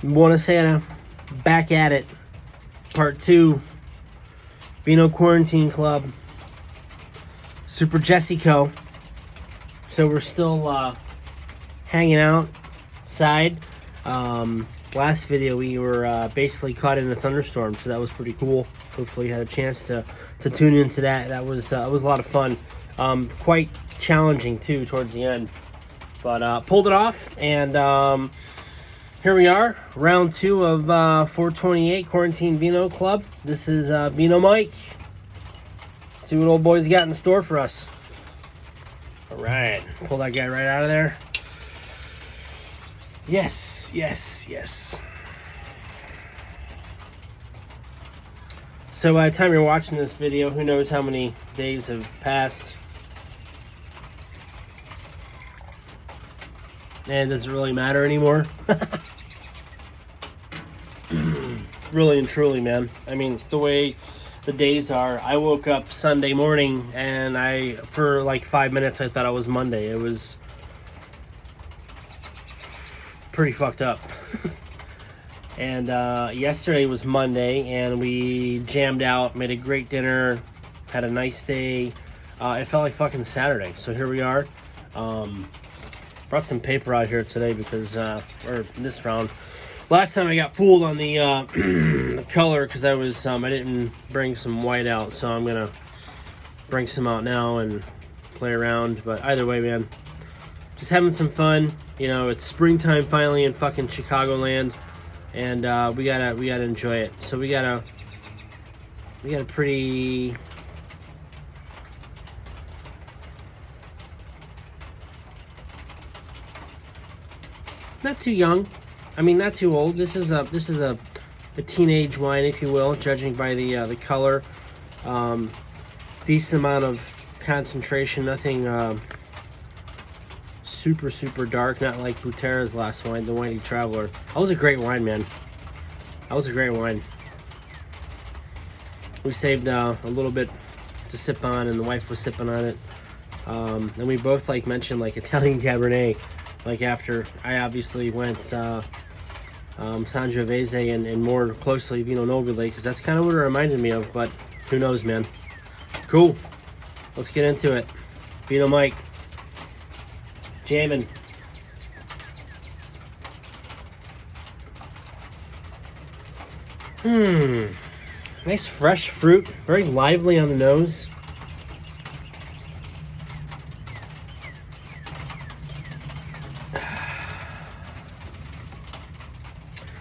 Buona Sera, back at it. Part 2, Vino Quarantine Club, Superjessico. So we're still hanging outside. Last video we were basically caught in a thunderstorm, so that was pretty cool. Hopefully you had a chance to tune into that. That was a lot of fun. Quite challenging too towards the end, but pulled it off, and here we are, round 2 of 428 Quarantine Vino Club. This is Vino Mike. See what old boy's got in store for us. All right, pull that guy right out of there. Yes, yes, yes. So by the time you're watching this video, who knows how many days have passed. And does it really matter anymore? Really and truly, man. I mean, the way the days are, I woke up Sunday morning and for like 5 minutes, I thought it was Monday. It was pretty fucked up. And yesterday was Monday, and we jammed out, made a great dinner, had a nice day. It felt like fucking Saturday. So here we are. Brought some paper out here today because, or this round. Last time I got fooled on the the color because I didn't bring some white out, so I'm gonna bring some out now and play around. But either way, man, just having some fun. You know, it's springtime finally in fucking Chicagoland, and we gotta enjoy it. So we got a pretty. Not too young. I mean, not too old. This is a teenage wine, if you will, judging by the color. Decent amount of concentration. Nothing super dark. Not like Butera's last wine, the Winey Traveler. That was a great wine, man. That was a great wine. We saved a little bit to sip on, and the wife was sipping on it. And we both mentioned Italian Cabernet. After I obviously went Sangiovese and more closely Vino Nobile, because that's kind of what it reminded me of, but who knows, man. Cool. Let's get into it. Vino Mike. Jamming. Nice fresh fruit. Very lively on the nose.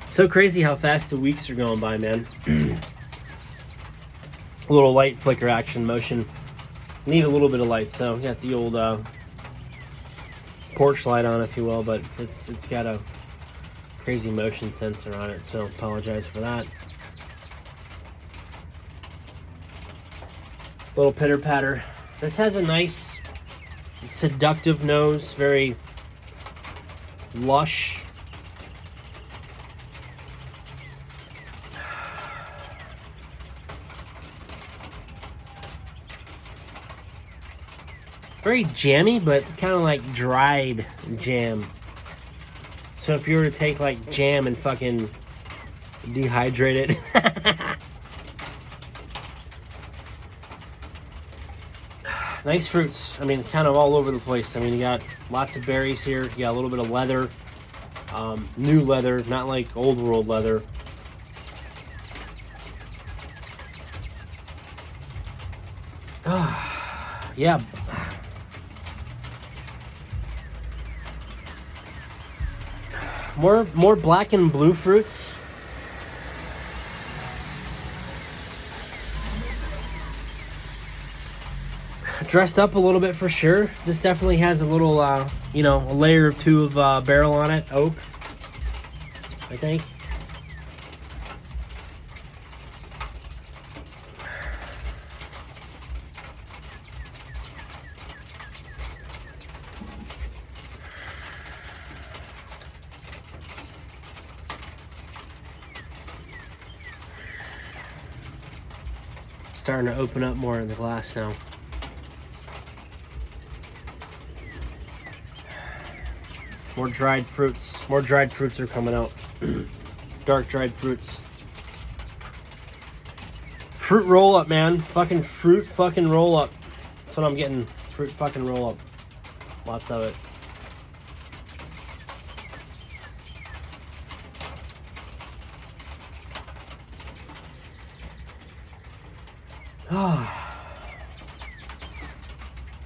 So crazy how fast the weeks are going by, man. A little light flicker action motion. Need a little bit of light, so got the old porch light on, if you will, but it's got a crazy motion sensor on it, so apologize for that. Little pitter patter. This has a nice seductive nose, very lush. Very jammy, but kind of like dried jam. So if you were to take jam and fucking dehydrate it. Nice fruits. I mean, kind of all over the place. I mean, you got lots of berries here. You got a little bit of leather. New leather, not like old world leather. Yeah. More black and blue fruits. Dressed up a little bit for sure. This definitely has a little, a layer or two of barrel on it. Oak, I think. Starting to open up more in the glass now. More dried fruits. More dried fruits are coming out. Dark dried fruits. Fruit roll up, man. Fucking fruit fucking roll up. That's what I'm getting. Fruit fucking roll up. Lots of it. Ah.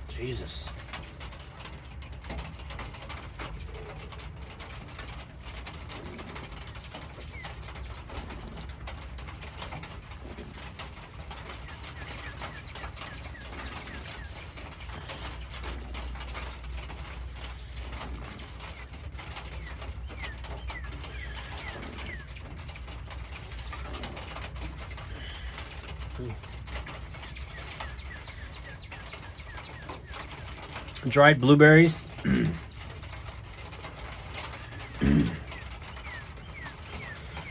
Jesus. Dried blueberries.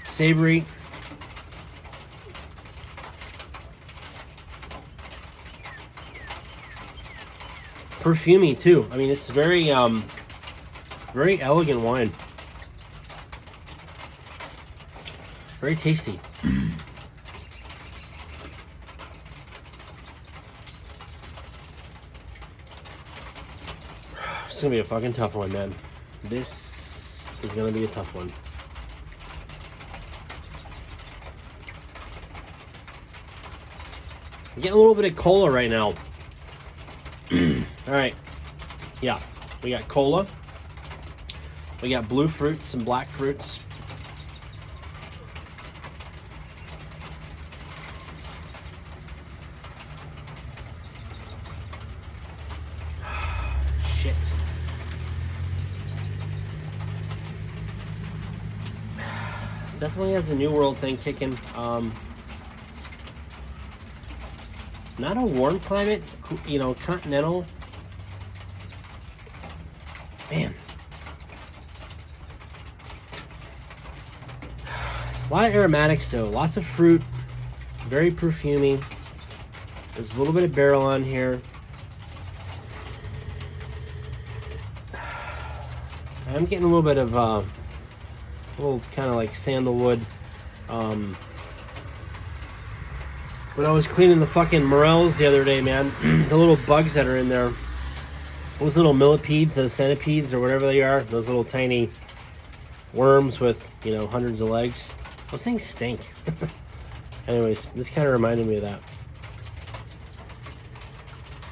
Savory. Perfumey too. I mean, it's very very elegant wine. Very tasty. It's gonna be a fucking tough one, man. This is gonna be a tough one. I'm getting a little bit of cola right now. All right, yeah, we got cola. We got blue fruits and black fruits. Shit. Definitely has a New World thing kicking. Not a warm climate, you know, continental. Man. A lot of aromatics though, lots of fruit, very perfumey. There's a little bit of barrel on here. I'm getting a little bit of a little kind of like sandalwood. When I was cleaning the fucking morels the other day, man, the little bugs that are in there, those little millipedes, those centipedes, or whatever they are, those little tiny worms with, you know, hundreds of legs. Those things stink. Anyways, this kind of reminded me of that.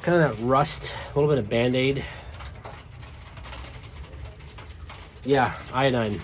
Kind of that rust, a little bit of Band-Aid. Yeah, iodine.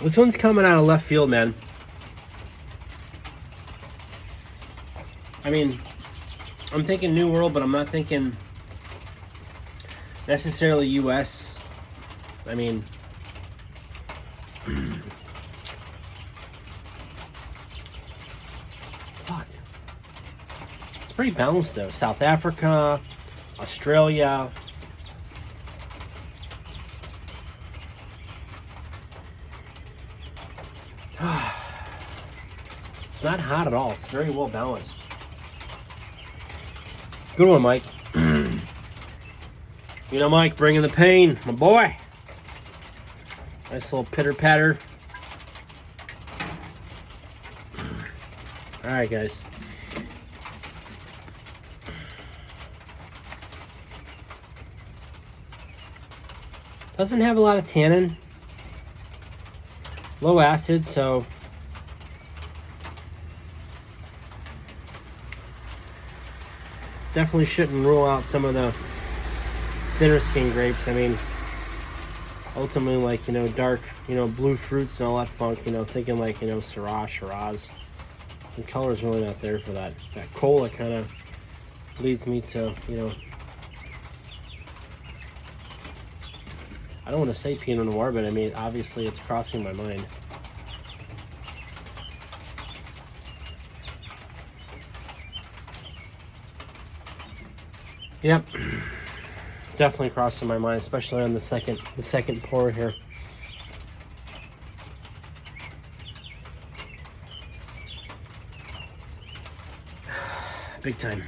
This one's coming out of left field, man. I mean, I'm thinking New World, but I'm not thinking necessarily US. I mean, fuck. It's pretty balanced though. South Africa, Australia. It's not hot at all. It's very well balanced. Good one, Mike. You know, Mike, bringing the pain, my boy. Nice little pitter patter. All right, guys. Doesn't have a lot of tannin. Low acid, so definitely shouldn't rule out some of the thinner skin grapes. I mean, ultimately, like, you know, dark, you know, blue fruits and all that funk, you know, thinking like, you know, Syrah, Shiraz. The color's really not there for that. That cola kind of leads me to, you know, I don't want to say Pinot Noir, but I mean, obviously it's crossing my mind. Yep. Definitely crossing my mind, especially on the second pour here. Big time.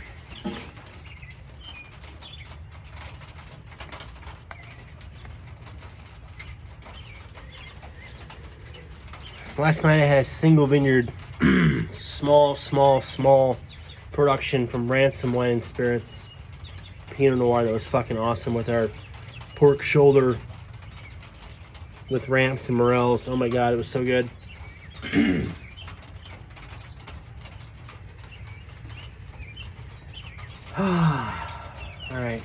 Last night I had a single vineyard, small production from Ransom Wine and Spirits Pinot Noir that was fucking awesome with our pork shoulder with ramps and morels. Oh my god, it was so good. All right.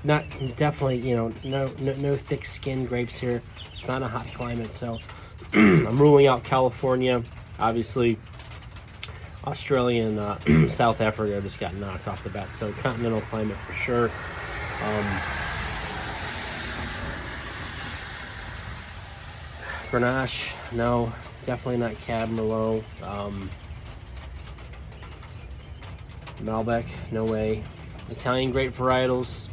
Not definitely, you know, no thick skin grapes here. It's not a hot climate, so I'm ruling out California. Obviously, Australia and South Africa just got knocked off the bat. So continental climate for sure. Grenache, no, definitely not Cab Merlot. Malbec, no way. Italian grape varietals.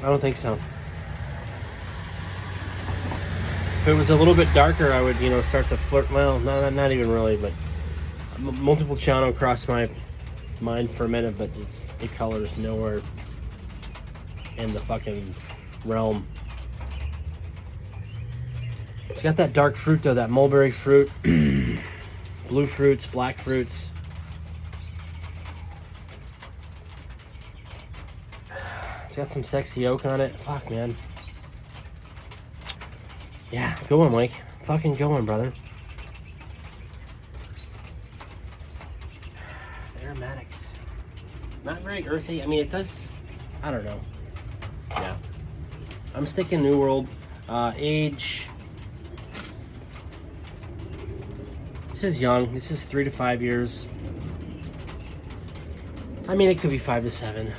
I don't think so. If it was a little bit darker, I would, you know, start to flirt. Well, not even really, but multiple channel crossed my mind for a minute, but the color's nowhere in the fucking realm. It's got that dark fruit though, that mulberry fruit, blue fruits, black fruits. It's got some sexy oak on it. Fuck, man. Yeah, go on, Mike. Fucking go on, brother. Aromatics. Not very earthy. I mean, it does... I don't know. Yeah. I'm sticking New World. Age... This is young. This is 3 to 5 years. I mean, it could be 5 to 7.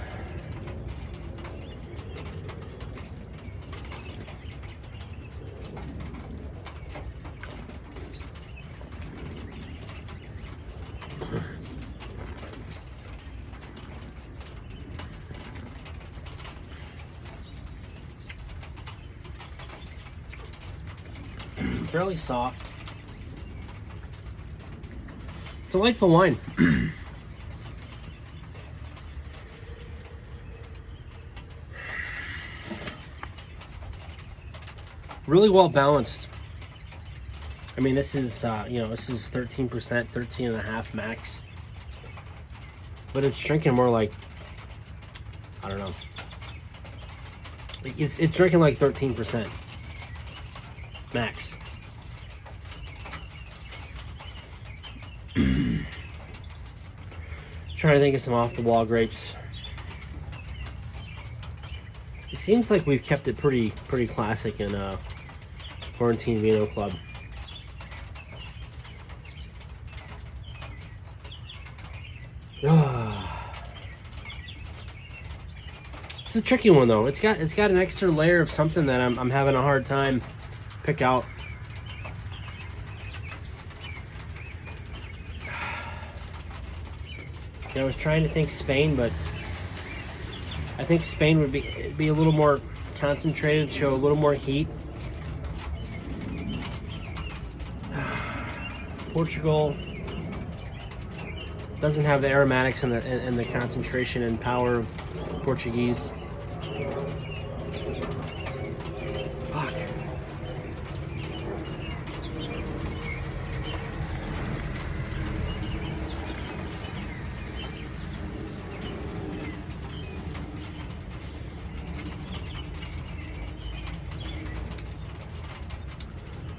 Fairly soft. Delightful wine. Really well balanced. I mean, this is you know, this is 13%, 13.5 max. But it's drinking more like, I don't know. It's drinking like 13% max. Trying to think of some off-the-wall grapes. It seems like we've kept it pretty classic in Quarantine Vino Club. It's a tricky one though. It's got an extra layer of something that I'm having a hard time pick out. I was trying to think Spain, but I think Spain would be a little more concentrated, show a little more heat. Portugal doesn't have the aromatics and the concentration and power of Portuguese. Fuck.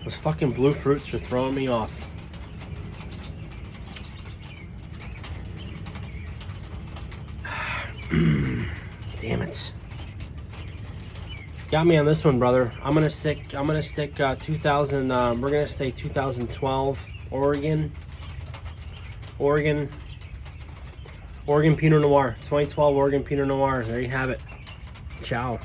Those fucking blue fruits are throwing me off. Damn it. Got me on this one, brother. I'm gonna stick 2000 we're gonna say 2012 Oregon Pinot Noir. 2012 Oregon Pinot Noir. There you have it. Ciao.